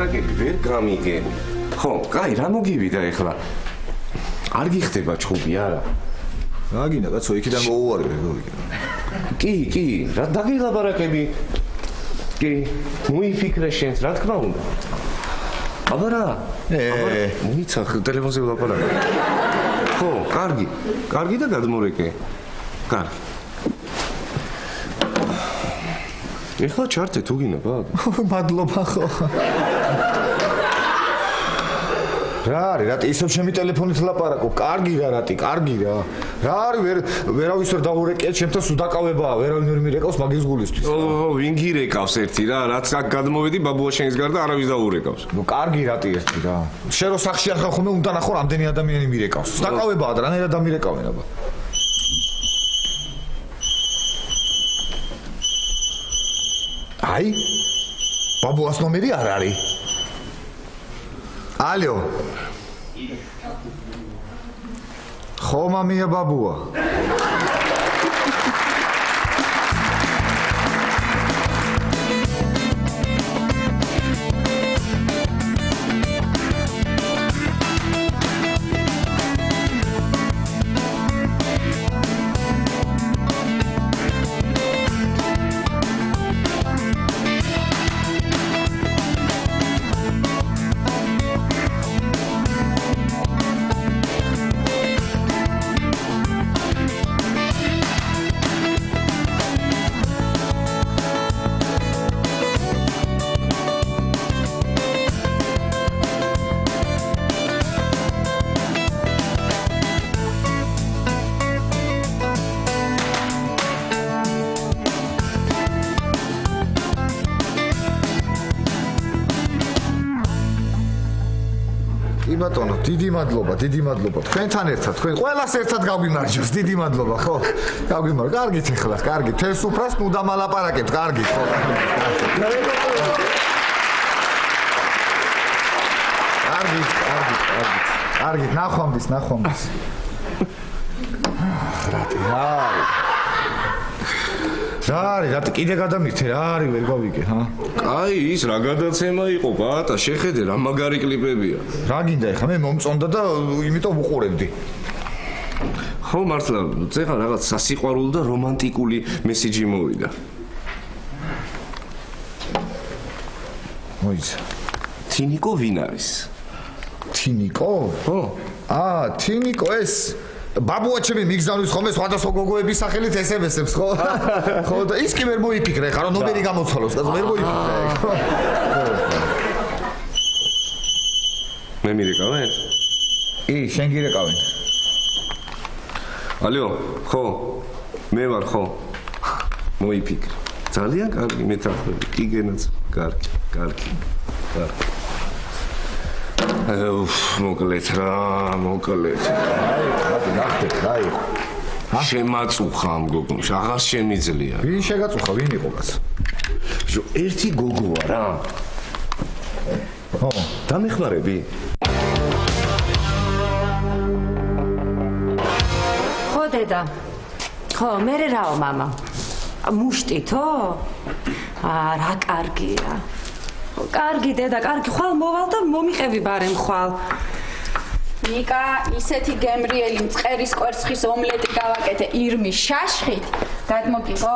ლაპარაკები ვერ გამიგენ. ხო, კაი, რა მოგივიდა ეხლა? არ გიხდება ჩხუბი არა? რა გინდა კაცო, იქიდან მოუვარი როგორია. კი, რა დაგილაპარაკები? კი, მოიფიქრე შენს, რა თქმა უნდა. აბა რა? მოიცა ტელეფონზე ვლაპარაკე. ხო, კარგი და გადმორეკე. კარგი. ეხლა ჩართე თუ გინდა ბაბ? მადლობა ხო. რა არის, რა ისევ ჩემი ტელეფონით ლაპარაკო, კარგი რა რატი, კარგი რა. რა არის, ვერავის ვერ დაურეკეთ, ჩემთან სუდაკავებაა, ვერავინ ვერ მირეკავს მაგის გულისთვის. ვინ გირეკავს ერთი რა, რაც აქ გადმოვედი ბაბუა შენის გარდა არავის დაურეკავს. ნუ კარგი რატი ერთი რა. შენ რო სახში არ ხარ ხოლმე უნდა ნახო რამდენი ადამიანი მირეკავს. სუდაკავებაა და რანაირად დამირეკავენ აბა. აი? ბაბუას ნომერი არ არის. ალო. ხო მამია ბაბუა. ბატონო, დიდი მადლობა. თქვენთან ერთად, თქვენ ყველას ერთად გაგვიმარჯოს. დიდი მადლობა, ხო? გაგვიმარჯოს. კარგით ეხლა, კარგი. თელს უფრას ნუ დამალაპარაკებთ, კარგით, ხო? კარგით, ნახვამდის. რა არის, კიდე გადამირთე, რა არის, ვერ გავიგე, ჰა? აი, ის რა გადაცემა იყო, ბატა, შეხედე, რა მაგარი კლიპებია. რა გინდა ეხლა, მე მომწონდა და იმიტომ უყურებდი. ხო, მართლა, წეღა რაღაც სასიყვარულო და რომანტიკული მესიჯი მოვიდა. მოიცა. თინიკო ვინ არის? თინიკო? ხო. თინიკო ეს ბაბუა ჩემი მიგზავნის ხოლმე სხვადასხვა გოგოების სახელით SMS-ებს, ხო? ხო, და ის კი ვერ მოიფიქრე, ხარო ნომერი გამოცვალოს, კაცო, ვერ მოიფიქრე, ხო? მე მირეკავენ? შენ გირეკავენ. ალო, ხო. მე ვარ, ხო. მოიფიქრე. ძალიან კარგი, მეთანხმები. კიგენაც კარგი. მოკლედ. აი. შემაწუხა ამ გოგონს, აღარ შემიძლია. ვინ შეგაწუხა, ვინ იყო კაცო? ერთი გოგოა რა. ხო, დამეხმარები? ხო დედა. ხო, მე რაო მამა. მუშტითო? რა კარგია. კარგი დედა, კარგი, ხვალ მოვალ და მომიყევი ბარემ ხვალ. ნიკა, ისეთი გემრიელი მწყერის კვერცხის ომლეტი გავაკეთე ირმის შაშხით. გადმოგიყო?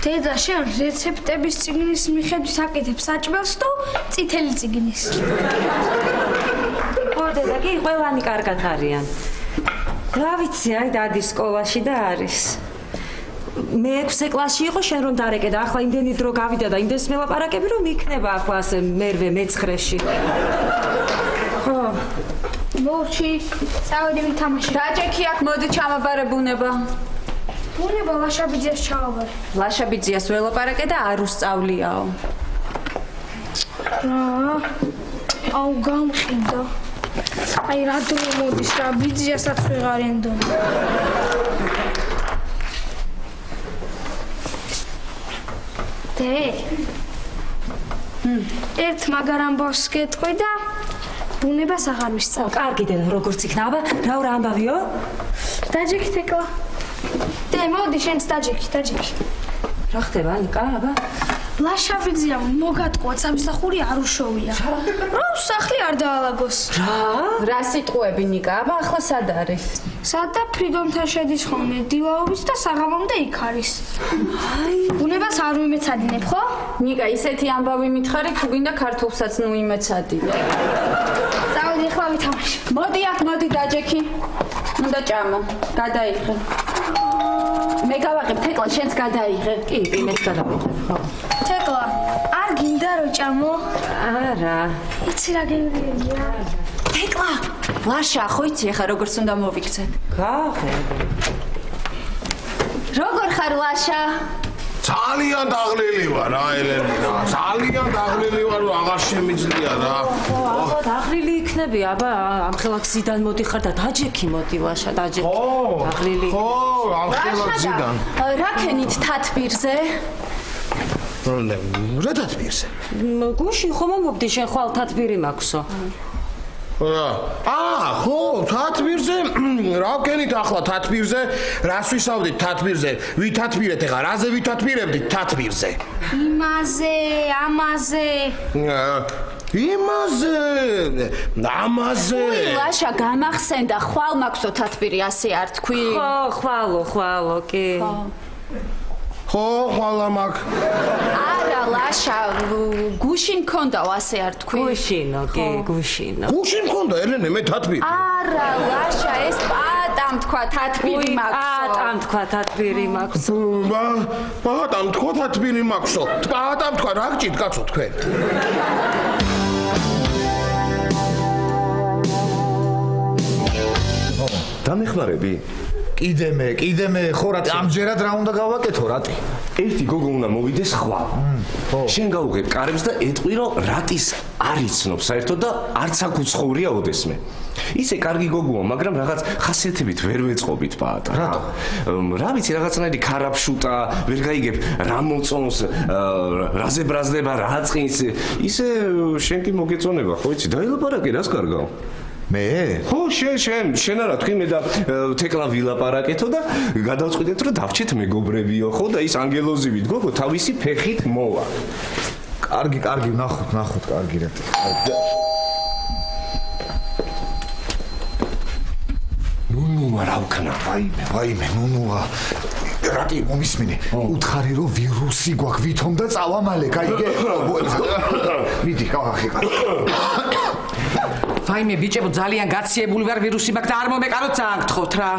დედა, შენ რეცეპტების წიგნის მიხედვით აკეთებ საჭმელს და წითელი წიგნის. ხო დედა, კი, ყველანი კარგად არიან. რა ვიცი, აი დადის სკოლაში და არის. მე-6 კლასში იყო, შენ რომ დარეკე და ახლა იმდენი დრო გავიდა და იმდენს მელაპარაკები რომ იქნება ახლა ასე მერვე მე-9-ში. ხო. მოვჩი, წავედი ვითამაშე. დაჭექი აქ, მოდი ჩამაბარე ბუნება. ბუნება ლაშაბიძიას ჩავაბარე. ლაშაბიძიას ველაპარაკე და არ უსწავლიაო. აუ გამყიდა. აი რა დრო მოდის რა, ბიძიასაც ვეღარ ენდონა. ერთ მაგარ ამბავს გეტყვი და ბუნებას აღარ ვისწავლ. კარგი დედა, როგორც იქნება, რა ამბავიო? დაჯექით ეკლა. მოდი შენც დაჯექი. რა ხდება, ნიკა, აბა? ლაშაბიძია მოგატყუა სამსახური არ უშოვია. რომ სახლი არ დაალაგოს. რა სიტყვები ნიკა? აბა ახლა სად არის? სადა ფრიდონთან შედის ხოლმე დილაობის და საღამომდე იქ არის. ბუნებას არ ვიმეცადინებ, ხო? ნიკა, ისეთი ამბავი მითხარი, თუ გინდა ქართულსაც ნუ იმეცადინე. წავედი ახლა ვითამაში. მოდი აქ, მოდი დაჯექი. უნდა ჭამო. გადაიღე. მე გავაღებ თეკლა, შენც გადაიღე. კი, მეც გადავიღებ. ხო. თეკლა, არ გინდა რომ ჭამო? არა. იცი რა გემრიელია? თეკლა, ლაშა, ხო იცი ახლა როგორც უნდა მოვიქცე? გაახედე. როგორ ხარ ლაშა? ძალიან დაღლილი ვარ რა ელენე ძალიან დაღლილი ვარ რომ აღარ შემიძლია რა აბა დაღლილი იქნები აბა ამ ხელა გზიდან მოდიხარ და დაჯექი მოდი ლაშა დაჯექი დაღლილი ხო ამ ხელა გზიდან რა ქენით თათბირზე? რა თათბირზე გუშინ ხომ მომობდი შენ ხვალ თათბირი მაქვსო ხო თათბირზე რა ვქენით ახლა თათბირზე რას ვისაუბრეთ თათბირზე ვითათბირეთ ახლა რაზე ვითათბირებდით თათბირზე იმაზე, ამაზე. იმაზე ამაზე ლაშა გამახსენდა ხვალ მაქვსო თათბირი ასე არ თქვი? ხო ხვალო კი ხო ხვალ მაგ არა ლაშა გუშინ მქონდა ასე არ თქვი? გუშინო კი გუშინო გუშინ მქონდა ელენე მე თათბირი არა ლაშა ეს პატამ თქვა თათბირი მაქვსო პატამ თქვა თათბირი მაქვსო პატამ თქვა თათბირი მაქვსო პატამ თქვა რა გჭირთ კაცო თქვენ დამეხმარები კიდე მე ხო რა ამჯერად რა უნდა გავაკეთო რატი ერთი გოგო უნდა მოვიდეს ხვალ შენ გაუღებ კარებს და ეტყვი რომ რატის არ იცნობ საერთოდ და არც აქ უცხოვრია ოდესმე ისე კარგი გოგოა მაგრამ რაღაც ხასიათებით ვერ ვეწყობით პაატა რა ვიცი რაღაცნაირი ქარაფშუტა ვერ გაიგებ რა მოწონს რაზე ბრაზდება რა წინს ისე შენ კი მოგეწონება ხო იცი დაილაპარაკე რას კარგავ მე ხო შენ არა თქვი მე და თეკლა ვილაპარაკეთო და გადავწყვიტეთ რომ დავჭეთ მეგობრებიო ხო და ის ანგელოზივით გოგო თავისი ფეხით მოვა კარგი ნახოთ კარგი რა ნუნუა რა ვქნა ვაიმე ნუნუა რატი მომისმინე უთხარი რომ ვირუსი გვაქვს ვითომ და წავა მალე გაიგე მიდი კახი ვაიმე ბიჭებო ძალიან გაციებული ვარ ვირუსი მაქვს და არ მომეკაროთ ძალიან გთხოვთ რა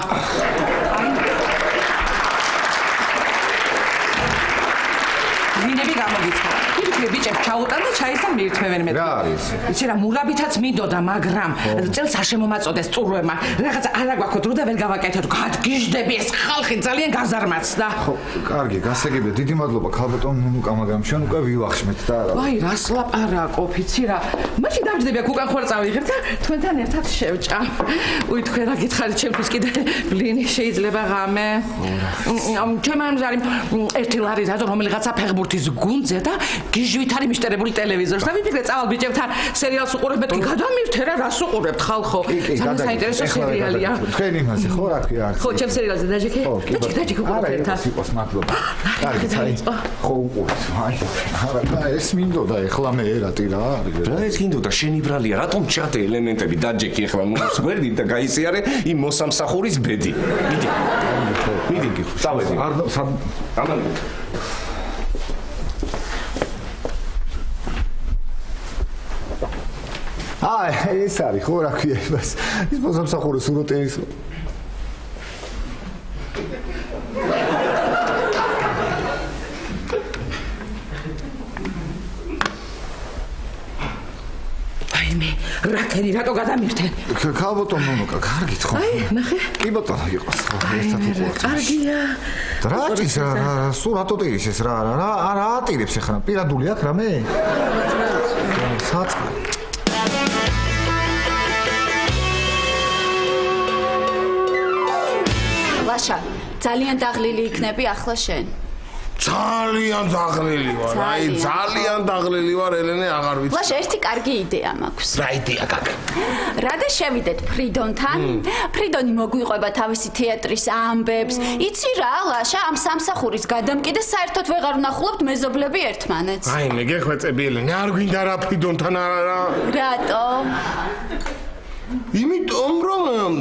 მინები გამოგიცხო იქნე ბიჭებს ჩაუტან და ჩაის და მიირთმევენ მე რა არის იცი რა მურაბითაც მინდოდა მაგრამ წელს არ შემომაწოდეს წურვემა რაღაც არა გვაქვს დრო და ვერ გავაკეთოთ გადგიჟდები ეს ხალხი ძალიან გაზარმაცდა ხო კარგი გასაგებია დიდი მადლობა ქალბატონ ნუნუკა მაგრამ შენ უკვე ვილახშმეთ და ვაი რას ლაპარაკობ იცი რა მაშინ დავждები აქ უკან ხوار წავიღებ და თქვენთან ერთად შევჭამ უი თქვენ რა გითხარით ჩემთვის კიდე ბლინი შეიძლება ღამე ჩემ ამზარი ერთი ლარი დადო რომელიღაცა ფეხბურთის გუნდზე და გიჟვით არის მიშტერებული ტელევიზორს და ვიფიქრე წავალ ბიჭებთან სერიალს უყურებ მეთქი გადამირთე რა რას უყურებთ ხალხო ძალიან საინტერესო სერიალია თქვენ იმაზე ხო რა ქვია არის ხო ჩემ სერიალზე დაჯექი დაჯექი უყურებ ერთად სიყოს მადლობა კარგი საერთოდ ხო უყურებ არა და ეს მინდოდა ეხლა მე რატი რა არის რა ეს გინდოდა შენი ბრალია რატომ ჩატე ელემენტები დაჯექი ახლა მოსგვერდი და გაიზიარე იმ მოსამსახურის ბედი მიდი წავედი ამან ეს არის ხო რა ქვია იმას ის მოსამსახურის სუროთი ის ვაიმე რაკენი რატო გადამირთე ქალბატონ ნუნუკა კარგით ხო აი ნახე კი ბატონო იყოს ერთად უყურებთ კარგია რა ის რა სულ რატო ტირებს ეს რა ატირებს ახლა პირადული აქვს რამე საწყა ლაშა ძალიან დაღლილი იქნები ახლა შენ ძალიან დაღლილი ვარ. აი ძალიან დაღლილი ვარ, ელენე, აღარ ვიცი. ლაშა, ერთი კარგი იდეა მაქვს. რა იდეა გაკ? რადგან შევიდეთ ფრიდონთან, ფრიდონი მოგვიყვება თავისი თეატრის ამბებს. იცი რა, ლაშა, ამ სამსახურის გადამკიდე საერთოდ ვეღარ ვნახულობთ მეზობლები ერთმანეთს. აი მე გეხვეწები ელენე, არ გვინდა რა ფრიდონთან არა. რატო? იმიტომ რომ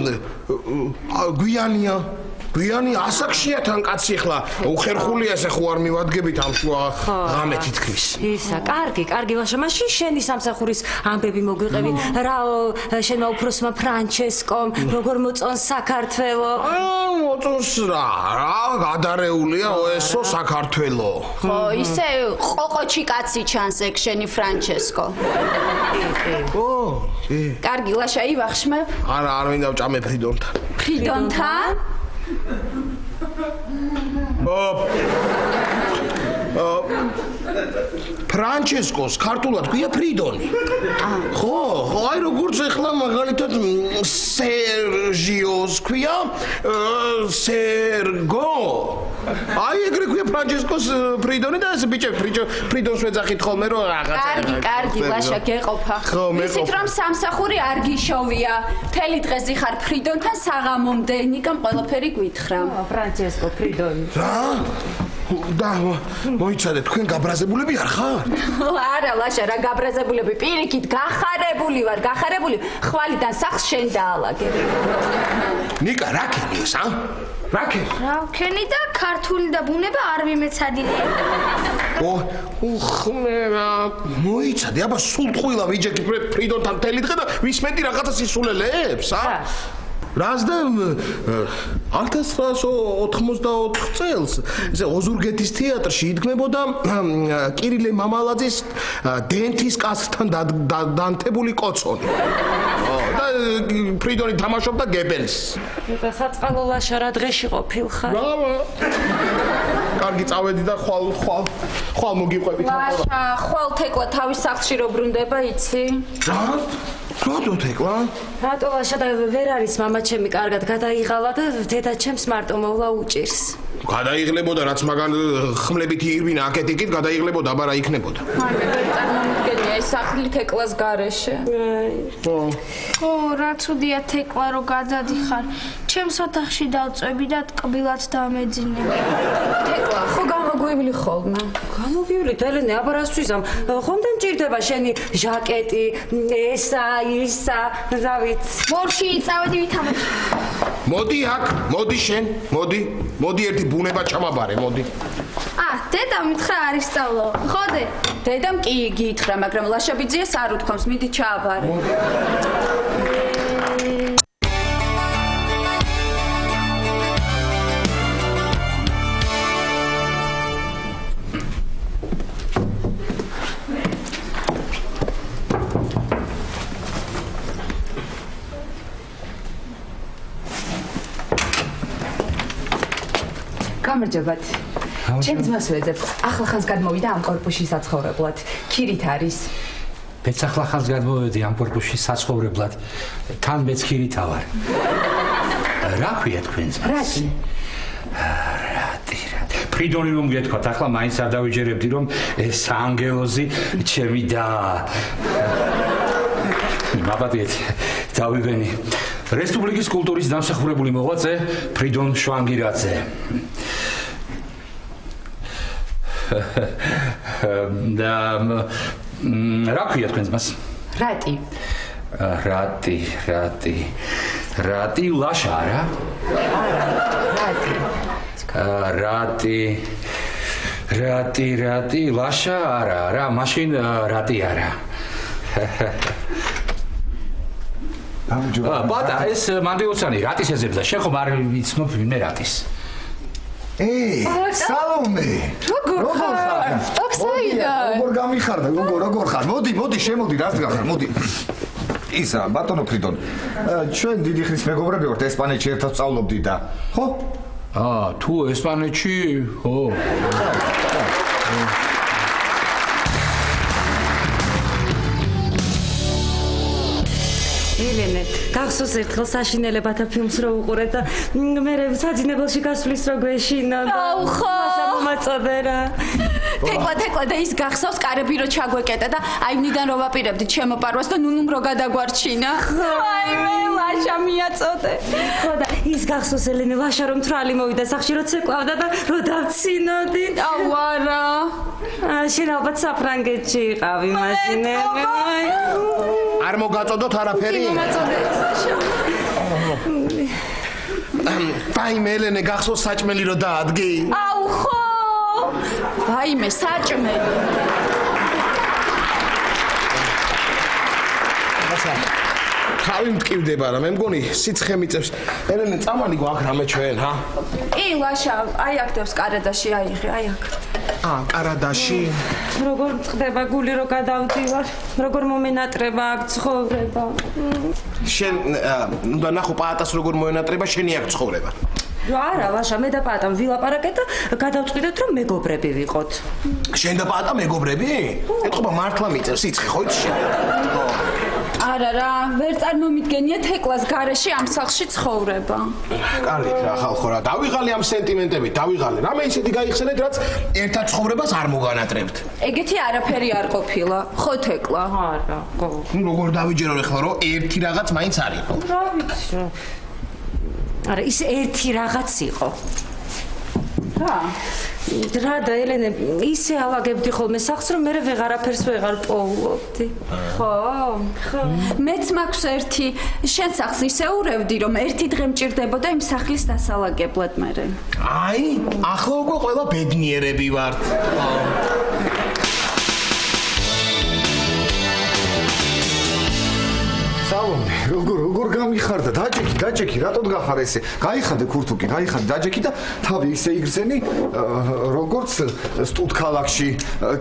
გვიანი ასაკშია თან კაცი ხლა უხერხულია ესე ხო არ მივადგებით ამ შუა ღამეთი თქმის. ისა, კარგი ლაშა, მაშინ შენი სამსახურის ამბები მოგვიყევი. რა შენმა უფროსმა ფრანჩესკომ როგორ მოწონს საქართველო? მოწონს რა გადარეულია ესო საქართველო. ხო, ისე ყოყოჩი კაცი ჩანს ეგ შენი ფრანჩესკო. კარგი ლაშა, ივახშმევ. არა, არ მინდა ვჭამე ფრიდონთან. ფრიდონთან? ფრანჩესკოს ქართულად ქვია ფრიდონი. ხო, აი როგორც ეხლა მაგალითად სერჟიოს ქვია სერგო. აი ეგრე ქვია ფრანჩესკოს ფრიდონი და ეს ბიჭე ფრიდონს ვეძახით ხოლმე რომ რაღაცა. კარგი, ლაშა, გეყოფა. ისეთ რომ სამსახური არ გიშოვია. მთელი დღე ზიხარ ფრიდონთან საღამომდე, ნიკამ ყველაფერი გვითხრა. ფრანჩესკო ფრიდონი. რა? და მოიცადე თქვენ გაბრაზებულები არ ხარ? არა ლაშა, რა გაბრაზებულები, პირიქით გახარებული ვარ, ხვალიდან სახს შენ დაალაგე. ნიკა რა ქენიოს, ა? რა ქენი? რა ვქენი და ქართული და ბუნება არ მიმეცადინე. ხმერა მოიცადე, აბა სულ ტყუილა ვიჯექი ფრიდონთან მთელი დღე და ვისმენდი რაღაცა სისულელეებს, ა? რას და 1984 წელს ესე ოზურგეთის თეატრში იდგმებოდა კირილე მამალაძის დენთის კაცთან დანთებული კოცონი. და ფრიდონი თამაშობდა გებელს. ხაწყალო ლაშა, რა დღეში ყოფილხარ? კარგი წავედი და ხვალ მოგიყვებით. ლაშა, ხვალ თეკლა თავის სახლში რო ბრუნდება, იცი? რა? რატო თეკლა? რატო ლაშა და ვერ არის მამა ჩემი კარგად გადაიღალა და დედა ჩემს მარტო მოვლა უჭირს. გადაიღლებოდა რაც მაგან ხმლებით ირბინა აკეთიკით გადაიღლებოდა, აბა რა იქნებოდა. არ წარმოვიდგენია ეს სახლი თეკლას გარეშე. ო, რა ცუდია თეკლა რო გადადიხარ. ჩემს ოთახში დავწვევი და ტკბილად დამეძინე. თეკლა, ხო გამოგვივლი ხოლმე. გამოგივლი ელენე, აბა რას ვიზამ? ხომდან მჭირდება შენი ჟაკეტი, ისა, რა ვიცი. ბორში იწავედი ვითამაში. მოდი აქ, მოდი შენ, მოდი ერთი ბუნება ჩამაბარე, მოდი. დედა მითხრა არ ისწავლო. ხოდე. დედამ კი გითხრა, მაგრამ ლაშაბიძიას არ უთქვამს, მიდი ჩააბარე. გამარჯობათ. ჩემ ძმას ვეძებ. ახლა ხანს გადმოვიდა ამ კორპუსში საცხოვრებლად. ქირით არის. მეც ახლა ხანს გადმოვედი ამ კორპუსში საცხოვრებლად. თან მეც ქირითა ვარ. რა ქვია თქვენ ძმას? რატი? ფრიდონი რომ გეთქვათ, ახლა მაინც არ დავიჯერებდი რომ ეს ანგელოზი ჩემი და მაბადეთ დავიღენი. რესპუბლიკის კულტურის დამსახურებული მოღვაწე ფრიდონ შვანგირაძე. და რა ქვია თქვენ ძმას? რატი? რატი ლაშა რა? რატი ლაშა არა, მაშინ რატი არა. ბატა ეს მანდიოსანი რატის ეძებდა? შენ ხომ არ იცნობ ვინმე რატის? სალომე. როგორ ხარ? ოქსაიდა. როგორ გამიხარდა? როგორ ხარ? მოდი, შემოდი, რას გახარ? მოდი. ისა, ბატონო ფრიდონ. ჩვენ დიდი ხნის მეგობრები ვართ, ესპანეთში ერთად სწავლობდით და, ხო? თუ ესპანეთში, ხო. ელენე, გახსოვს ერთხელ საშინელებათა ფილმს რო უყურეთ და მე საძინებელში გასვლის რო გვეშინა და აუ ხო. მაშა აწოდე რა. თეკლა და ის გახსოვს კარები რო ჩაგვეკეტა და აი ვნიდან რო ვაპირებდით შემოპარვას და ნუნუმ რო გადაგვარჩინა. აი მე ლაშა მიაწოდე. ხო და ის გახსოვს ელენე ლაშა რომ თრალი მოვიდა სახში რო ცეკვავდა და რო დავცინოდი. აუ არა. შენ ალბათ საფრანგეთში იყავი მაშინები. არ მოგაწოდოთ არაფერი? ვაიმე ელენე გახსოვს საჭმელი რო დაადგი? აუ ხო. ვაიმე საჭმელი. თავი მტკივდება რა, მე მგონი სიცხე მიწევს. ელენე წამალი გვაქვს რამე ჩვენ, ჰა? კი, ლაშა, აი აქ დევს კარადაში, აიღე, აი აქ. კარადაში. როგორ წყდება გული რო გადავდივარ, როგორ მომენატრება აქ ცხოვრება. შენ უნდა ნახო პაატას როგორ მოენატრება შენი აქ ცხოვრება. არა, ლაშა, მე და პაატამ ვილაპარაკეთ და გადავწყვიტეთ რომ მეგობრები ვიყოთ. შენ და პაატა მეგობრები? ეთქობა მართლა მიწევს სიცხე, ხო იცი შენ? ხო. არა რა, ვერ წარმომიდგენია თეკლას გარეშე ამ სახლში ცხოვრება. კარგი რა ხალხო რა, დავიღალე ამ სენტიმენტებით, დავიღალე. რამე ისეთი გაიხსენეთ, რაც ერთად ცხოვრებას არ მოგანატრებთ. ეგეთი არაფერი არ ყოფილა, ხო თეკლა? არა, გო. როგორ დავიჯერო ახლა რომ ერთი რაღაც მაინც არის. რა ვიცი. არა, ის ერთი რაღაც იყო. რა? რა და ელენე ისე ალაგებდი ხოლმე სახს რომ მე ვეღარაფერს ვეღარ პოულობდი. ხო? ხო. მეც მაქვს ერთი, შენ სახლს ისე ურევდი რომ ერთი დღე მჭირდებოდა იმ სახლის დასალაგებლად მერე. აი, ახლა უკვე ყველა ბედნიერები ვართ. სალომე, როგორ გამიხარდა? დაჭექი, რატო გახარ ესე? გაიხადე ქურთუკი, დაჭექი და თავი ისე იგრძენი, როგორც სტუდქალაქში,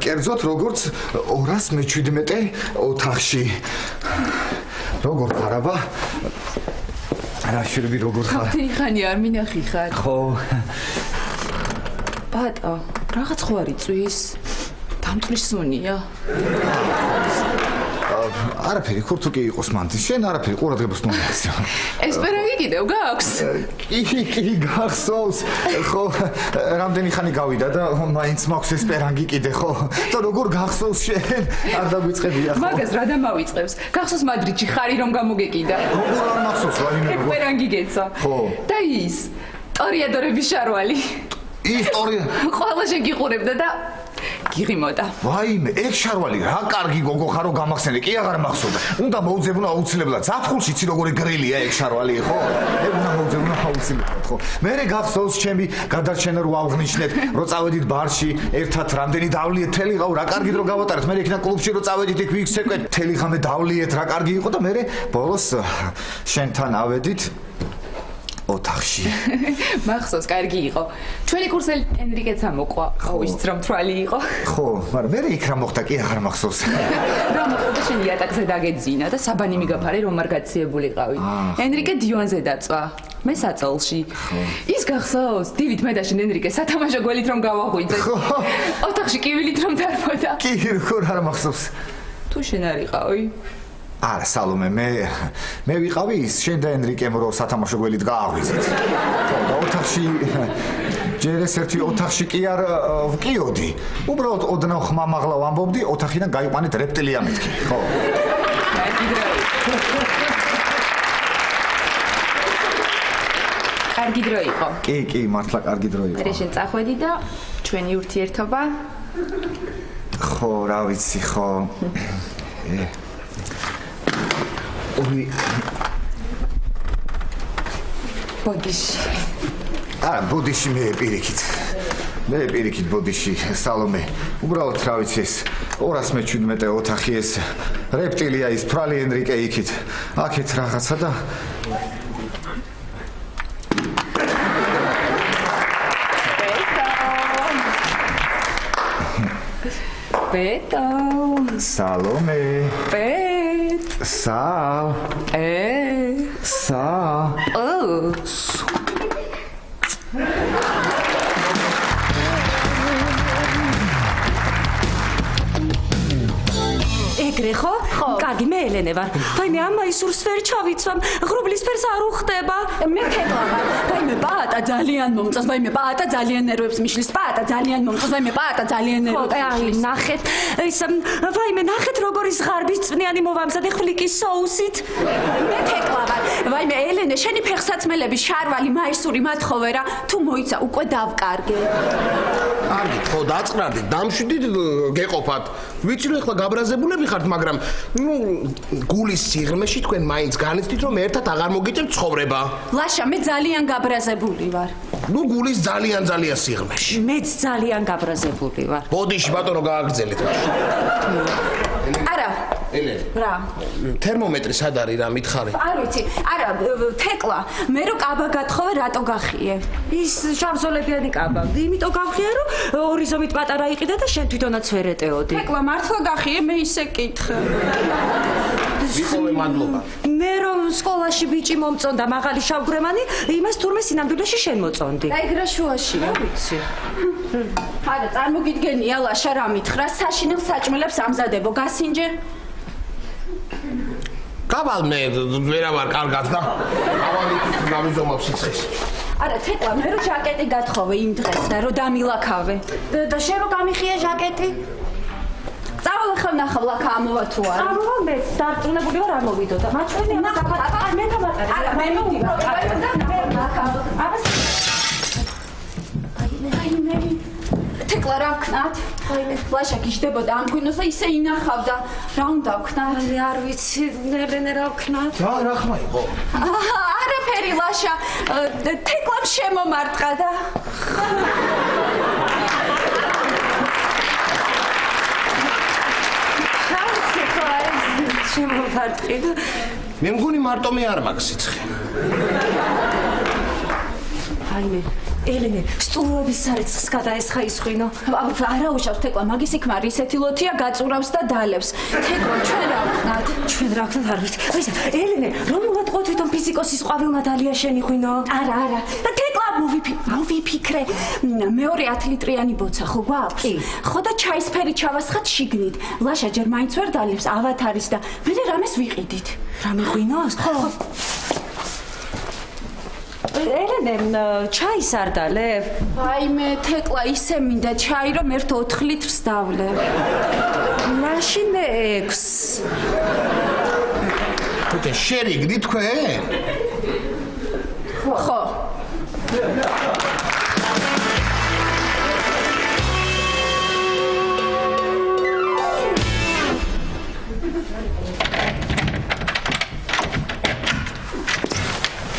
კერძოდ როგორც 217 ოთახში. როგორ ხარ აბა? რა შეიძლება როგორ ხარ? ხანი არ მინახი ხარ. ხო. ბატა, რაღაც ხო არ იწვის? დამწლის სუნია. არაფერი ქურთუკი იყოს მან. შენ არაფერი ყურადღებას მომეც. ესპერანგი კიდევ გაქვს? კი, გახსოვს. ხო, რამდენი ხანი გავიდა და მაინც მაქვს ესპერანგი კიდე, ხო? და როგორ გახსოვს შენ? არ დაგვიწყებია ხო? მაგას რა დამავიწყებს? გახსოვს მადრიდში ხარი რომ გამოგეკიდა? როგორ არ მახსოვს, ვაიმე როგორ? ესპერანგი გეცა. ხო. და ის ტორიადორების შარვალი. ისტორია. ყველა შენ გიყურებდა და გიღიმოდა. ვაიმე, ეგ შარვალი რა კარგი გოგო ხარო გამახსენე, კი აღარ მახსოვდა. უნდა მოუძებნა აუცილებლად. ზაფხულში იცი როგორი გრილია ეგ შარვალი, ხო? ეგ უნდა მოუძებნა აუცილებლად, ხო? მერე გახსოვს ჩემი გადარჩენა რო ავღნიშნეთ, რო წავედით ბარში, ერთად რამდენი დავლიეთ თელი ყავ, რა კარგი დრო გავატარეთ. მე იქნა კლუბში რო წავედით იქ ვიქცეკვეთ, თელი ღამე დავლიეთ, რა კარგი იყო და მერე ბოლოს შენთან ავედით ოთახში. მახსოვს, კარგი იყო. ჩვენი კურსელი ენრიკეც ამოყვა. ის რომ თვალი იყო. ხო, მაგრამ მე იქ რა მოხდა კი აღარ მახსოვს. რა მოხდა და შენ იატაკზე დაგეძინა და საბანი მიგაფარე რომ არ გაციებულიყავი. ენრიკე დიოანზე დაწვა. მე საწოლში. ის გახსოვს, დილით მე და შენ ენრიკე სათამაშო გველით რომ გავაღვიძეთ. ოთახში კივილით რომ დარბოდა. კი, როგორ არ მახსოვს. თუ შენ არ იყავი? არა, სალომე, მე ვიყავი ის შენ და ენრიკემ რო სათამაშო გველით გააღვიძეთ. და ოთახში ჯერ ეს ერთი ოთახში კი არ ვკიოდი. უბრალოდ ოდნავ ხმამაღლა ვამბობდი, ოთახიდან გაიყვანეთ რეპტილია მეთქი, ხო? კარგი დრო იყო. კი, მართლა კარგი დრო იყო. მე შენ წახვედი და ჩვენი ურთიერთობა? ხო, რა ვიცი, ხო. ბოდიში. ბოდიში მე პირიქით ბოდიში, სალომე. უბრალოდ რა ვიცი ეს 217 ოთახი ეს რეპტილია ის თვალი ენრიკე იქით. აქეთ რაღაცა და ბეტო. სალომე. ეგრე ხო? კარგი, მე ელენე ვარ. ვაიმე, ამა ისურს ვერ ჩავიცვამ, ღრუბლის ფერს არ უხდება. მე თეკლა ვარ. ვაიმე, პაატა ძალიან მომწონს, ვაიმე, პაატა ძალიან ნერვებს მიშლის, პაატა ძალიან მომწონს, ვაიმე, პაატა ძალიან ნერვებს. აი, ნახეთ, ის ვაიმე, ნახეთ როგორ ის ღარბის წვნიანი მოვამზადე ხვლიკის соусით. მე თეკლა ვარ. ვაიმე, ელენე, შენი ფეხსაცმელების შარვალი, მაისური მათხოვე რა, თუ მოიცა უკვე დავკარგე. კარგი, ხო, დაწყნარდით, დამშვიდით, გეყოფათ. ვიცი რომ ახლა გაბრაზებულები ხართ, მაგრამ გულის სიღრმეში თქვენ მაინც განიცდით რომ ერთად აღარ მოგიწევთ ცხოვრება. ლაშა, მე ძალიან გაბრაზებული ვარ. გულის ძალიან სიღრმეში. მეც ძალიან გაბრაზებული ვარ. ბოდიში ბატონო გააგრძელეთ მაშინ. არა. ელენე. რა? თერმომეტრი სად არის რა მითხარი? არ ვიცი. არა, თეკლა, მე რო კაბა გათხოვე, რატო გახიე? ის შავზოლებიანი კაბა. იმიტომ გავხიე რომ ორი ზომით პატარა იყიდა და შენ თვითონაც ვერ ეტეოდი. თეკლა, მართლა გახიე, მე ისე კითხე. ვიყოვე მადლობა. მე რომ სკოლაში ბიჭი მომწონდა მაღალი შავგვრემანი, იმას თურმე სინამდვილეში შენ მოწონდი. და ეგ რა შუაშია, ვიცი. არა, წარმოგიდგენია ლაშა რა მითხრა, საშინელ საჭმელებს ამზადებო, გასინჯე. გავალ მე ვერავარ კარგად და ავალით გამიზომავ სიცხეს. არა, თეკლა, მე რო ჟაკეტი გათხოვე იმ დღეს და რო დამილაქავე. და შენ რო გამიხიე ჟაკეტი? წავალ ახლა ნახავ ლაქა ამოვა თუ არა. ამოვა მე დარწმუნებული ვარ არ მოვიდო და მაჩვენე მე გამატარი. არა, მე მოვიდო. თეკლა რა ვქნათ? ლაშა გიждდებოდა ამ გვინოს და ისე ინახავდა. რა უნდა ვქნათ? არ ვიცი, ელენე რა ვქნათ? რა ხმა იყო? არაფერი ლაშა, თეკლამ შემომარტყა და შემოვარტყი და მე მგონი მარტო მე არ მაქვს სიცხე. აიმე ელენე, სტულოების სარეცხს გადაესხა ისხვინო. არა უშავს თეკლა, მაგის იქ მარი ისეთი ლოთია გაწურავს და დალევს. თეკლა, ჩვენ რა ვქნათ? ჩვენ რა ვქნათ არ ვიცი. აი, ელენე, რომ ვატყო თვითონ ფიზიკოსის ყვავილმა დალია შენიხვინო? არა. თეკლა მოვიფიქრე. მეორე 10 ლიტრიანი ბოცა ხო გვაქვს? ხო და ჩაისფერი ჩავასხათ შიგნით. ლაშა ჯერ მაინც ვერ დალევს, ავათ არის და მე რამეს ვიყიდით. რამე ღვინოს? ხო. ელენე, ჩაის არ დალევ? ვაიმე, თეკლა ისე მინდა ჩაი, რომ ერთ 4 litrს დავლევ. მაშინ 6. თეთე შერიგდი თქვენ? ხო.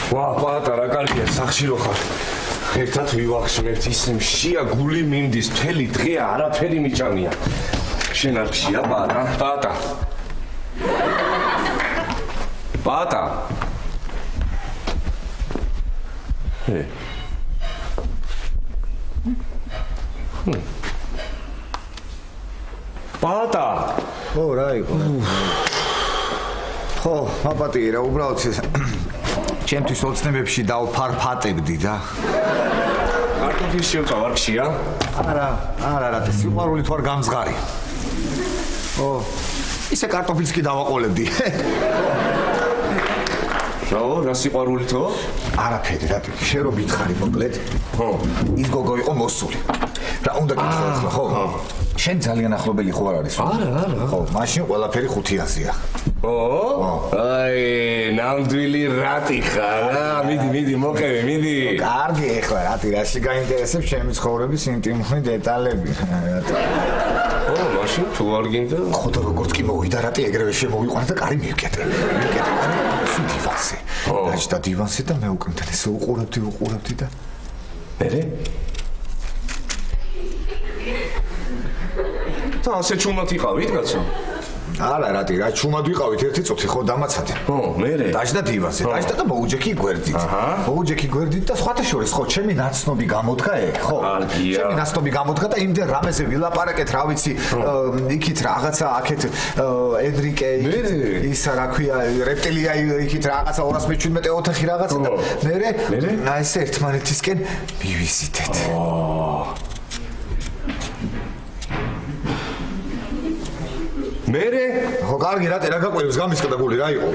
ვა, პატა, რა კარგია, სახში რო ხარ. ერთად ვივახშმებთ, ისე მშია გული მინდის, მთელი დღეა არაფერი მიჭამია. შენ არ ხშია, პატა? პატა. პატა. პატა. ხო, რა იყო? ხო, მაპატიერა, უბრალოდ ჩემთვის ოცნებებში დავფარფატებდი და კარტოფილს შევწავ არ ხშია? არა, სიყვარული თუ არ გამძღარი. ო, ისე კარტოფილს კი დავაყოლებდი. რა სიყვარულითო? არაფერი, რა შენ რო მითხარი მოკლედ. ხო. ის გოგო იყო მოსული. რა უნდა გითხრა ახლა, ხო? შენ ძალიან ახლობელი ხო არ არის? არა. ხო, მაშინ ყველაფერი 500-ია. ო? აი, ნამდვილი რატი ხარ, რა? მიდი, მოყევი, მიდი. კარგი, ეხლა რატი რაში გაინტერესებს ჩემი ცხოვრების ინტიმური დეტალები. ო, მაშინ თუ არ გინდა? ხო და როგორც კი მოვიდა რატი ეგრევე შემოვიყვანა და კარი მივკეტე. დივანზე. დაჭდა დივანზე და მე უკვე მთლს უყურებდი და მერე? და ასე ჩუმად იყავით, კაცო? არა, რატი, რა ჩუმად ვიყავით ერთი წუთი, ხო დამაცადე. ო, მერე? დაჭდა დივანზე, და მოუჯექი გვერდით. მოუჯექი გვერდით და სხვათა შორის, ხო, ჩემი ნაცნობი გამოდგა ეგ, ხო? ჩემი ნაცნობი გამოდგა და იმდენ რამეზე ვილაპარაკეთ, რა ვიცი, იქით რაღაცა აქეთ ედრიკე, ისა რა ქვია, რეპტილია იქით რაღაცა 217 ოთახი რაღაცა და მერე ესე ერთმანეთისკენ მივიზიდეთ. მერე ხო კარგი რატე რა გაყვირებს გამისკდა გული რა იყო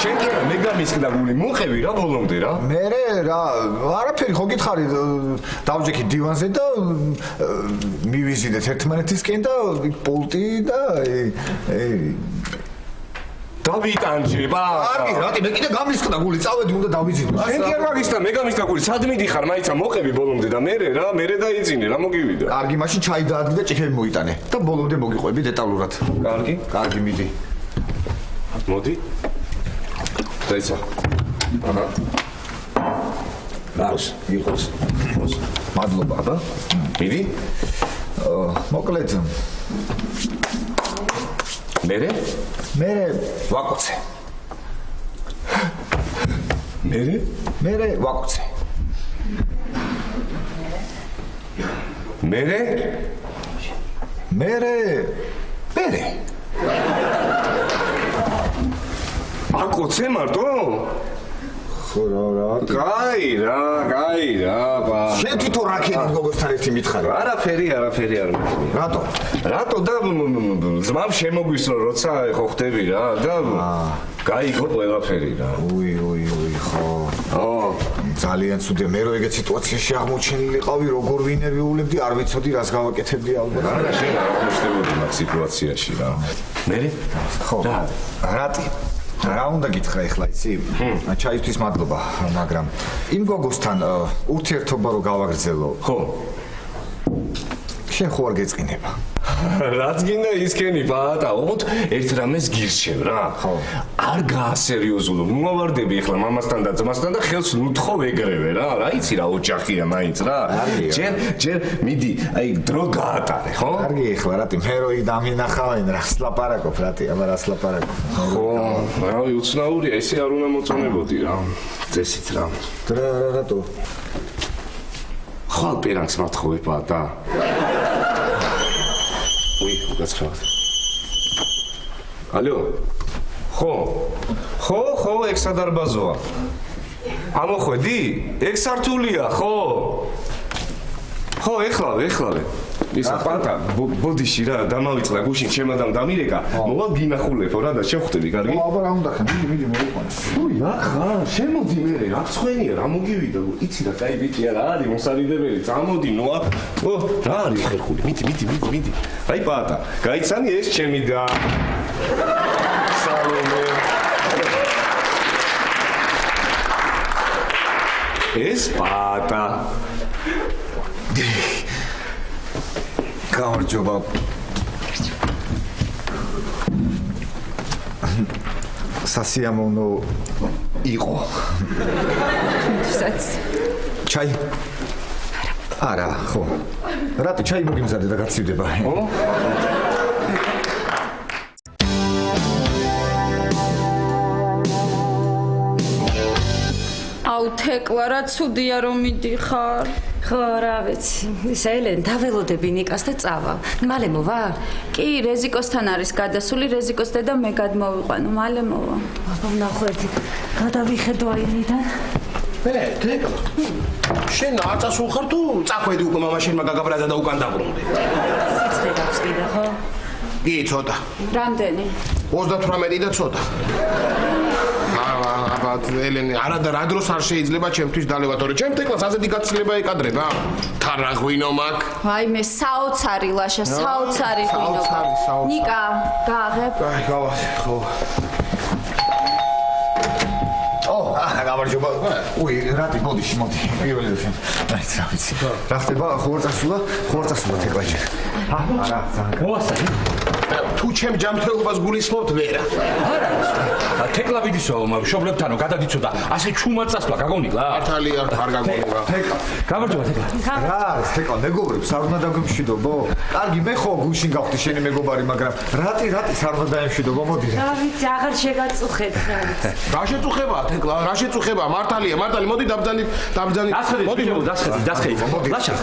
შენ კი მე გამისკდა გული მოხევი რა ბოლომდე რა მე რა არაფერი ხო გითხარი დავჯექი დივანზე და მივიზიდეთ ერთმანეთისკენ და პოლტი და დავიტანჯება კარგი რატი მე კიდე გამისკდა გული წავედი უნდა დავიზიდო შენ კი არ მაგისტა მე გამისკდა გული სად მიდიხარ მაიცა მოყევი ბოლომდე და მერე დაიძინე რა მოგივიდა კარგი მაშინ ჩაი დაადგე და ჭიქები მოიტანე და ბოლომდე მოგიყვები დეტალურად კარგი მიდი მოდი დაიცა იყოს მადლობა აბა მიდი მოკლედ მე ვაკოცე მე ვაკოცე მე აკოცე მარტო ხო რა კაი რა ბა შენ თვითონ რა ქენი გოგოსთან ერთი მითხარი არაფერი არ რატო და ზმამ შემოგვისრო როცა ხო ხდები რა და გაიგო ყველაფერი რა უი ხო ძალიან ცუდია მე რო ეგეთ სიტუაციაში აღმოჩენილიყავი როგორ ვინერვიულებდი არ ვიცოდი რას გავაკეთებდი ალბათ არა შენ არ აღმოჩნდებოდი მაგ სიტუაციაში რა მე ხო რატი რა უნდა გითხრა ეხლა იცი? ჩაისთვის მადლობა, მაგრამ იმ გოგოსთან ურთიერთობა რო გავაგრძელო. ხო. შენ ხო არ გეწყინება? რაც გინდა ისქენი პატა, ოღონდ ერთ რამეს გირჩევ რა. ხო. არ გაასერიოზულო. მომავარდები ეხლა მამასთან და ძმასთან და ხელს ნუთხო ეგრევე რა. რა იცი რა ოჯახია მაინც რა. ჯერ მიდი, აი დრო გაატარე, ხო? კარგი ეხლა რატი მე რო დამინახავენ რას ლაპარაკობ რატი, აბა რას ლაპარაკობ. ხო, რავი უცნაურია, ესე არ უნდა მოწონებოდი რა. წესით რა. რატო? ხვალ პერანგს მათხოვე პატა. უი, გაცხრათ. ალო. ხო, ეგ სადარბაზოა. ამოხვედი? ეგ სართულია, ხო? ხო, ეხლავე. ისა პატა, ბოდიში რა, დამავიწყდა გუშინ ჩემადამ დამირეკა. მოვალ გინახულებო რა და შევხვდები, კარგი? აბა რა უნდა ხარ? მიდი მოიყვანე. უი, ახლა, შემოდი მე, რა ცხენია, რა მოგივიდა? იცი რა, კაი ბიჭია რა არის, მოსარიდებელი, წამოდი, ნუ აქ. რა არის ხერხული? მიდი. აი პატა, გაიცანი ეს ჩემი და სალომე. ეს პატა. გამარჯობა. სასიამოვნო იყო. საც. ჩაი. არა, ხო. რატო ჩაი მოგიმზადე და გაცივდება? ხო? აუ თეკლა რა ცუდია რომ მიდიხარ. ხო, რა ვიცი. ისა ელენ დაველოდები ნიკას და წავალ. მალე მოვა? კი, რეზიკოსთან არის გადასული, რეზიკოს დედა მე გადმოვიყვანო, მალე მოვა. აბა ნახვერდი. გადავიხედო აინიდან. თეკლა. შენ არ წასულხარ თუ წახვედი უკვე მამაშენმა გაგაბრაზა და უკან დაბრუნდი. სიცხე გაქვს კიდე, ხო? კი, ცოტა. რამდენი? 38 და ცოტა. აბა ელენე, არა და რა დროს არ შეიძლება ჩემთვის დალევა, თორე ჩემ თეკლას ასეთი გაცილება ეკადრება. თან რა ღვინო მაქვს? აი მე საოცარი ლაშა, საოცარი ღვინო. ნიკა, გააღებ. აი, გავახებ, ხო. გამარჯობა. უი, რატი ბოდიში მოდი. პირველი რიგში. აი, რა ვიცი. რა ხდება? ხო არ წასულა თეკლაჭი. არა, ძალიან. მოვასწარი. თუ ჩემ ჯანმრთელობას გულისხმობთ ვერა. არა. თეკლა ვიდისო, მშობლებთანო გადადიცოდა. ასე ჩუმად წასვლა, გაგონიკლა? მართალი არ გაგონიკლა. თეკლა. გამარჯობა თეკლა. რა არის თეკლა? მეგობრებს არ უნდა დაგემშვიდობო? კარგი, მე ხო გუშინ გავხდი შენი მეგობარი, მაგრამ რატი არ უნდა დაემშვიდობო? მოდი. რა ვიცი, აღარ შეგაწუხეთ, რა ვიცი. რა შეწუხება თეკლა? რა შეწუხება? მართალი, მოდი დაბძანით. მოდი, დასხედი. ლაშა,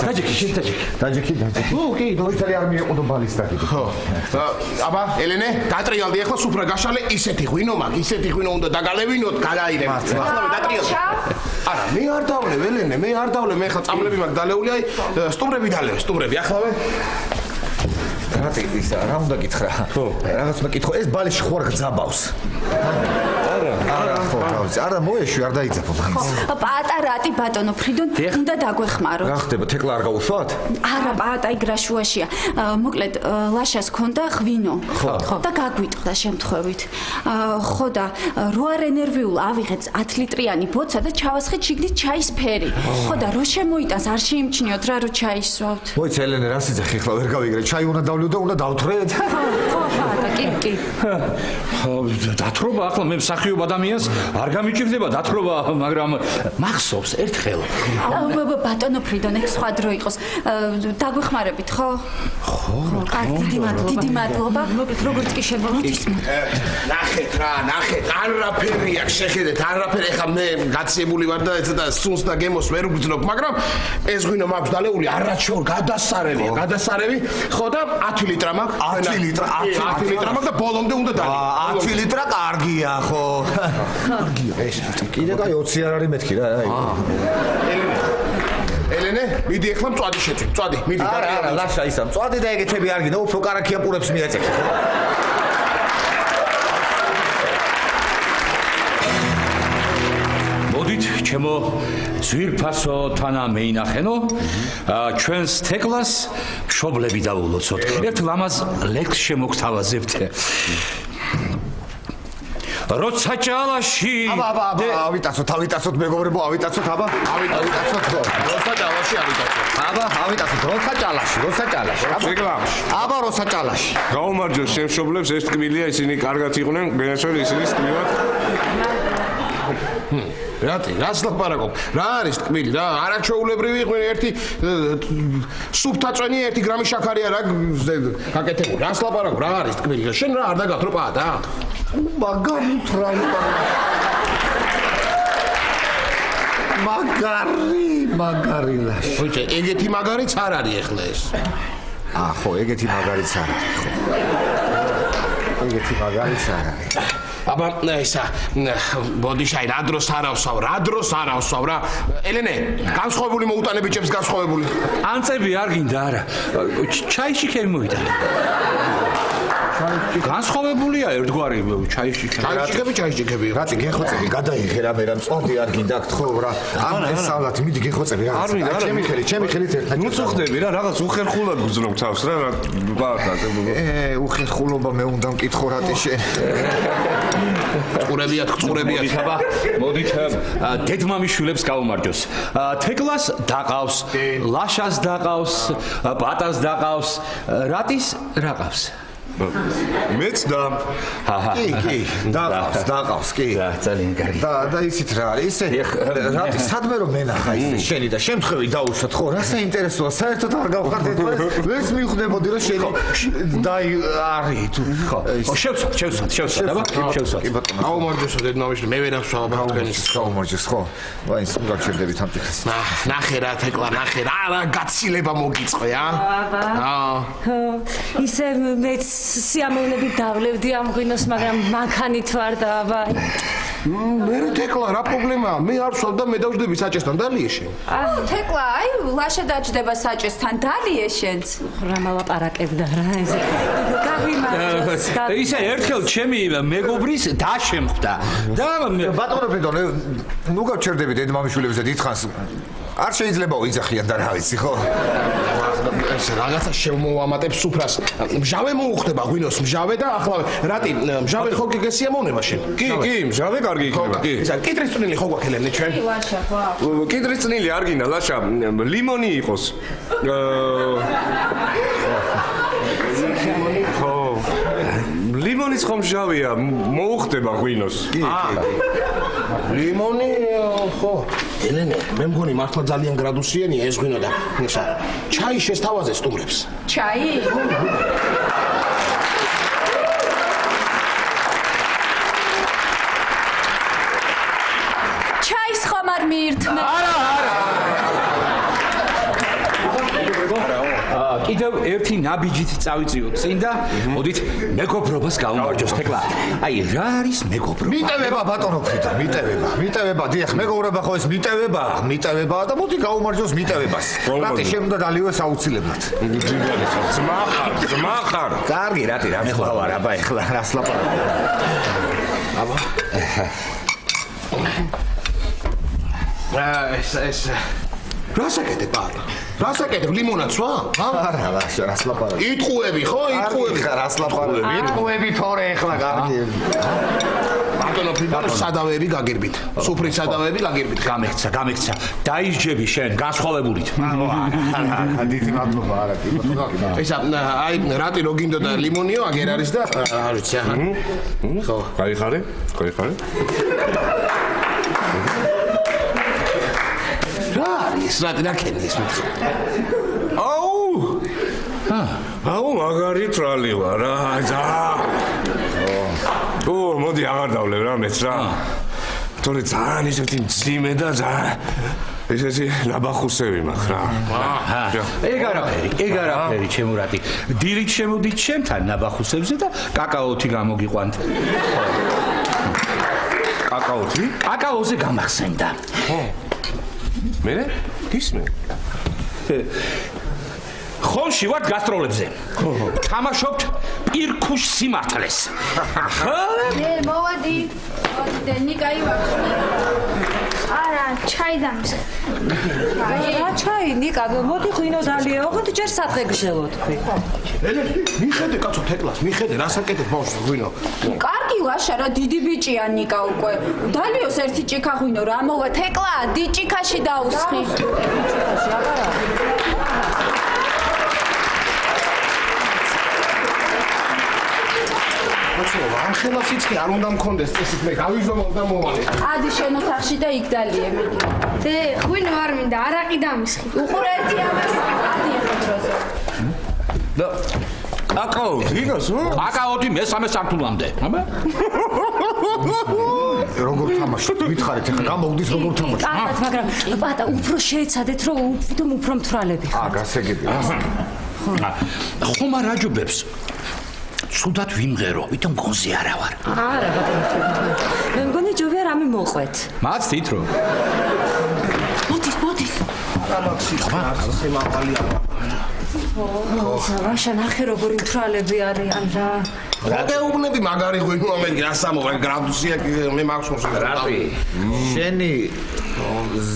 დაჯექი. კი, დოიცალი არ მიეყუდო ბალის დაგიდო. ხო. აბა, ელენე, დატრიალდი ახლა სუფრა გაშალე, ისეთი ღვინო მაქვს, ისეთი ღვინო უნდა დაგალევინოთ, გადაირებ. ახლა დატრიალდი. არა, მე არ დავლევ, ელენე, მე ახლა წამლები მაქვს დალეული, აი, სტუმრები დალევ, ახლავე. რატი ისა რა უნდა გითხრა? რაღაც უნდა გითხო, ეს ბალიში ხوار გძაბავს. არა, ხო, გავიცი. არა მოეშვი, არ დაიძაბო მაინც. პატარატი ბატონო ფრიდონ უნდა დაგვეხმაროთ. რა ხდება, თეკლა არ გაუშვათ? არა, პატა იგრაშუაშია. მოკლედ ლაშას ქონდა ღვინო. და გაგვიტყდა შემთხვევით. ხო და რო არ ენერვიულ ავიღეთ 10 ლიტრიანი ბოცა და ჩავასხეთ შიგნით ჩაის ფერი. ხო და რო შემოიტანს არ შეიმჩნიოთ რა რო ჩაისვავთ. მოიცა ელენე რა სიძახი ხლა ვერ გავიგრე. ჩაი უნდა დავლივ და უნდა დავთვრეთ. ხო, პატა, კი. დათრობა ახლა მე მსახიობ ადამიანს არ გამიჭირდება დათრობა, მაგრამ მახსოვს ერთხელ. ბატონო ფრიდონ ეგ სხვა დრო იყოს. დაგვეხმარებით, ხო? ხო, დიდი მადლობა. მოკლედ როგორც კი შემოვიდეს. ნახეთ რა, არაფერი აქვს, შეხედეთ, არაფერი. ეხლა მე გაციებული ვარ და ცოტა სუნს და გემოს ვერ ვგრძნობ, მაგრამ ეს ღვინო მაქვს დალეული, არაჩვეულ გადასარევი, ხო და 10 ლიტრა მაქვს. 10 ლიტრა მაქვს და ბოლომდე უნდა დალე. 10 ლიტრა კარგია, ხო? კარგია. ეს კიდე გაი 20 არ არის მეთქი რა, აი. ელენე, მიდი ეხლა მწვადი შეწვი. მწვადი, მიდი. არა, ლაშა ისა. მწვადი და ეგეთები არ გინდა, უფრო კარაქია პურებს მიაწექი. მოდით, ჩემო ძვირფასო თანა მეინახენო, ჩვენს თეკლას მშობლები დავულოცოთ. ერთ ლამაზ ლექს შემოგთავაზებთ. როცა ჭალაში ავიტაცოთ, მეგობრებო, ავიტაცოთ, აბა. ავიტაცოთ. როცა ჭალაში ავიტაცოთ. აბა, ავიტაცოთ, როცა ჭალაში. რეკლამაში. აბა, როცა ჭალაში. გაუმარჯოს შემშობლებს, ეს ტკბილია, ისინი კარგად იყვნენ, გენაშველი ისინი ტკბილად. რაც ლაპარაკობ? რა არის ტკბილი რა? არაჩვეულებრივი იყვნენ, ერთი სუფთა წვენი, 1 გრამი შაქარია რა გაკეთებული. რაც ლაპარაკობ? რა არის ტკბილი? შენ რა არ დაგათრო პატა? მაგარით რა მაგარი ლაში. ხოჭე, ეგეთი მაგარიც არ არის ახლა ეს. ხო, ეგეთი მაგარიც არ არის, ხო. ეგეთი მაგარიც არ არის. აბა, ისა, ბოდი შაი, რა დროს არავსავ რა. ელენე, განსხვავებული მოუტანე ბიჭებს განსხვავებული. ანწები არ გინდა არა. ჩაიში ხელი მოიტანე. განსხვავებულია ერთგვარი ჩაიშიკები. რატი გეხოცები, გადაიღე რა მე რა მწვადი არ გინდა აქ ხო რა. ამ ესავლათ, მიდი გეხოცები რა. ჩემი ხელით ერთად. ნუ წუხდები რა, რაღაც უხერხულად გძნობ თავს რა. უხერხულობა მე უნდა მკითხო რატი შენ. ყურებიათ. აბა, მოდით დედმამიშვილებს გაუმარჯოს. თეკლას დაყავს, ლაშას დაყავს, პატას დაყავს, რატის რა ყავს? მეც და კი, დაყავს, კი. რა, ძალიან კარგი. და იცით რა არის ისე რატი სადმე რომ მენახა ისე შენი და შემთხვევით დაუშვათ ხო რა საინტერესოა საერთოდ არ გავხართ ეს ვერც მივხვდებოდი რომ შენი დაი არის თუ ხო შევსვათ აბა შევსვათ აუმარჯოსო დედმამიშვილი მე ვერ ახსოვ აბა თქვენის აუმარჯოს ხო ვაინც გაგჩერდებით ამ ტიპის ნახე რა თეკლა ნახე რა გაცილება მოგიწყვე ხო ისე მეც სიამოვნებით დავლევდი ამ ღვინოს მაგრამ მანქანით ვარ და აბა მე თეკლა რა პრობლემაა მე არ ვსვავ და მე დავждები საჭესთან დალიე შენ თეკლა აი ლაშა დაждდება საჭესთან დალიე შენც რა მალაპარაკებდა რა ეს გაგვიმარჯოს ისე ერთხელ ჩემი მეგობრის დაშემხდა და ბატონო ფრიდონ ნუ გავჩერდები დედმამიშვილებზე დიდხანს არ შეიძლება ვიძახიან და რა ვიცი ხო ეს რაღაცა შემოვამატებ სუფრას მჟავე მოუხდება ღვინოს მჟავე და ახლა რატი მჟავე ხო გესიამოვნება შენ კი მჟავე კარგი იქნება კი ისა კიტრის წვნილი ხო გვაქელენე ჩვენ ლაშა ხო კიტრის წვნილი არ გინდა ლაშა ლიმონი იყოს ხო ლიმონის ხომ მჟავეა მოუხდება ღვინოს კი ლიმონი ხო ელენე მე მგონი მართლა ძალიან გრადუსიანია ეს ღვინო და ისა ჩაი შესთავაზე სტუმრებს ჩაი ჩაის ხომ არ მიირთმე კი კიდევ ერთი ნაბიჯით წავიწიოთ წინ და მოდით მეგობრობას გავუმარჯოს თეკლა. აი რა არის მეგობრობა? მიტევება ბატონო ფრიდა, მიტევება, დიახ, მეგობრობა ხო ეს მიტევება და მოდი გავუმარჯოს მიტევებას. რატი შემდა დალიოს აუცილებლად. ძმახარ. კარგი, რატი რა მეხლა აბა ეხლა რას ლაპარაკობ. აბა. ეს რასაკეთებ ბატონო? რასაკეთებ ლიმონადს ვა? არა, რას ლაპარაკობ. იტყუები ხო? იტყუები ხა რას ლაპარაკობ. იტყუები თორე ეხლა კარგი. ბატონო ფრიდო სადავეები გაგირბით. სუფრის სადავეები გაგირბით. გამექცა. დაისჯები შენ განსხვავებულით. დიდი მადლობა არა კი. ესა აი რატი რო გინდოდა ლიმონიო აგერ არის და არ ვიცი ახლა. ხო, გაიხარე? რა არის რატი რაკენის მითხო? აუ მაგარი ტრალი ვარ რა ძა. მოდი აღარ დავლევ რა მეც რა. თორე ძალიან ისეთი მძიმე და ძალიან ესეთი ნაბახუსები მაქვს რა. ეგ არაფერი, ჩემო რატი. დილით შემოდით ჩემთან ნაბახუსებზე და კაკაოთი გამოგიყვანთ. კაკაოთი? კაკაოზე გამახსენდა. მე? გისმე? ხონში ვართ გასტროლებზე. თამაშობთ პირქუშ სიმართლეს. მე მოვადი და ნიკაი ვახში. არა, ჩაი დამის. რა ჩაი ნიკა მოდი ღვინო დალიეო ხო ჯერ სათხე გშელო თქვი. მიხედე კაცო თეკლას, მიხედე რასაკეთებ ბავშვს ღვინო. კარგი ლაშა რა დიდი ბიჭია ნიკა უკვე. დალიოს ერთი ჭიქა ღვინო რა მოვა თეკლა დიჭიქაში დაუსხი. ამ ხელას იცი არ უნდა მქონდეს წესით მე გავიზომავ და მოვალე. ადი შენ ოთახში და იქ დალიე მე. დე ღვინო არ მინდა არაყი დამისხი. უყურეთი ამას. ადი ახლა დროზე. და კაკაოთი გასო? კაკაოთი მესამე სართულამდე. აბა. როგორ თამაშობ? მითხარით ახლა გამოგდის როგორ თამაშობ? კარგად, მაგრამ პატა უფრო შეეცადეთ რომ თვითონ უფრო მთვრალები ხარ. გასაგები. ხომ არ აჯობებს? სუდად ვიმღერო, ვითომ გონზე არა ვარ. არა ბატონო. მე მგონი ჯობია რამე მოყვეთ. მაცდით რომ. მოდი. ამაქსი ასე მაღალია. ვაშა ნახე როგორი მთვრალები არიან რა. გაგეუბნები მაგარი ღვინო მე გასამოვა გრადუსია მე მაქვს მოსული. რატი? შენი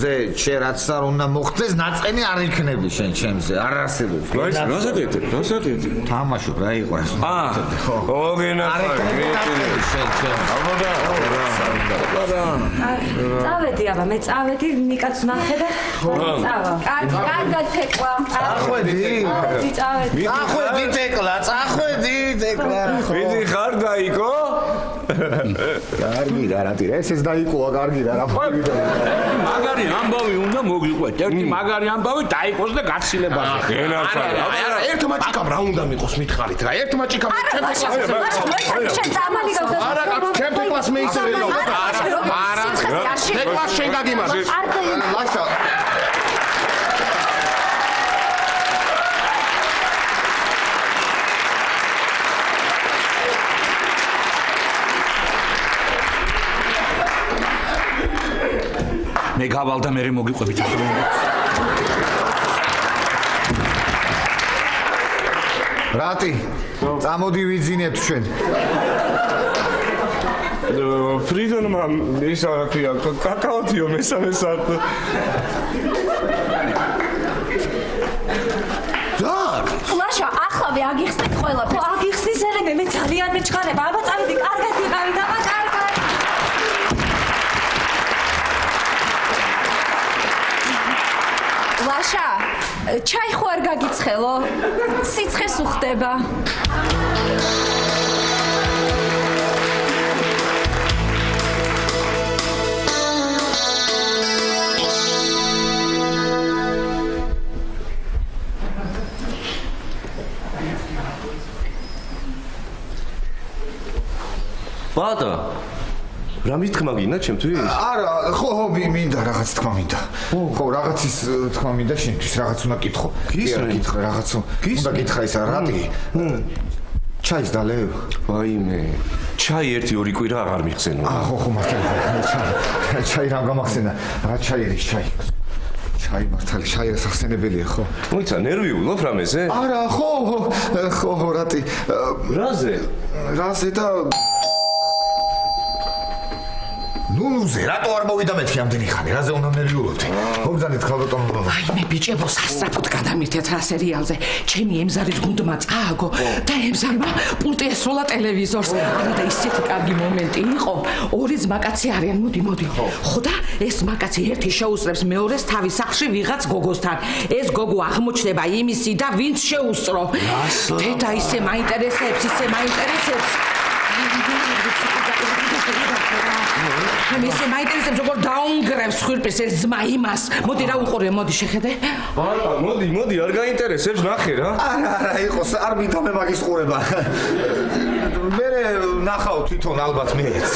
ზე შენ რაც არ უნდა მოხდეს ნაწყენი არ იქნები შენ ჩემზე არ არსებობს. რასაკეთებ? თამაშობ რა იყო ეს? წავედი აბა მე წავედი ნიკაც ნახე და წავა. კარგად თეკლა. წავედი. წახვედი თეკლა. ვიდი ხარ დაიკო? კარგი რა რატი რა ეს დაიკოა კარგი რა ფარი და მაგარი ამბავი უნდა მოგიყვეთ. ერთი მაგარი ამბავი დაიყოს და გაცილებაზე. არა, ერთმა ჭიქამ რა უნდა მიყოს მითხარით რა. ერთმა ჭიქამ შენ წამალი გავდა. არა, კაცო, ჩემ თეკლას მე ისე ველო. არა, თეკლას შენ გაგიმარჯვე. ლაშა მე გავალ და მე მოგიყვებით. რატი? წამოდი ვიძინეთ ჩვენ. ფრიდონმა ის რა ქვია, კაკაოთიო მესამე სარტო. ლაშა ახლავე აგიხსნით ყველაფერს. აგიხსნის ელემე მე ძალიან მეჩქარება. აბა წავედი კარგად იყავი და აბა კარგად. ლაშა ჩაი ხო არ გაგიცხელო? სიცხეს უხდება. ბატო რა მითქმა გინდა ჩემთვის? არა, ხო, მინდა რაღაც თქმა მინდა. ხო, რაღაცის თქმა მინდა შენთვის, რაღაც უნდა კითხო. კითხე, რაღაც უნდა კითხა ისა, რატი? ჩაის დალევ? ვაიმე. ჩაი 1-2 კვირა აღარ მიხსენო. ხო, მართალია. ჩაი რა გამახსენა? რა ჩაი არის ჩაი? ჩაი მართალი, ჩაი სახსენებელია, ხო? მოიცა, ნერვიულობ რამეზე? არა, ხო, რატი? რაზე და ნუზე, რატო არ მოვიდა მეთქი ამდენი ხანი? რაზე უნდა ნერვიულობდი? მოგზავნეთ ხალბატონო. აიმე ბიჭებო, სასწრაფოდ გადამირთეთ რა სერიალზე. ჩემი ემზარის გუნდმა წააგო და ემზარმა პულტი ესროლა ტელევიზორს. არა და ისეთი კარგი მომენტი იყო. ორი ძმაკაცი არიან, მოდი. ხო და ეს ძმაკაცი ერთი შეუსწრებს მეორეს თავის სახლში ვიღაც გოგოსთან. ეს გოგო აღმოჩნდება იმისი და ვინც შეუსწრო. დედა ისე მაინტერესებს. მისე მაინტერესებს როგორ დაუნგრევს ხვირპეს ეს ძმა იმას. მოდი რა უყურე, მოდი შეხედე. არა, მოდი, არ გაინტერესებს, ნახე რა. არა, იყოს, არ მინდა მე მაგის ყურება. მე ნახავ თვითონ ალბათ მეც.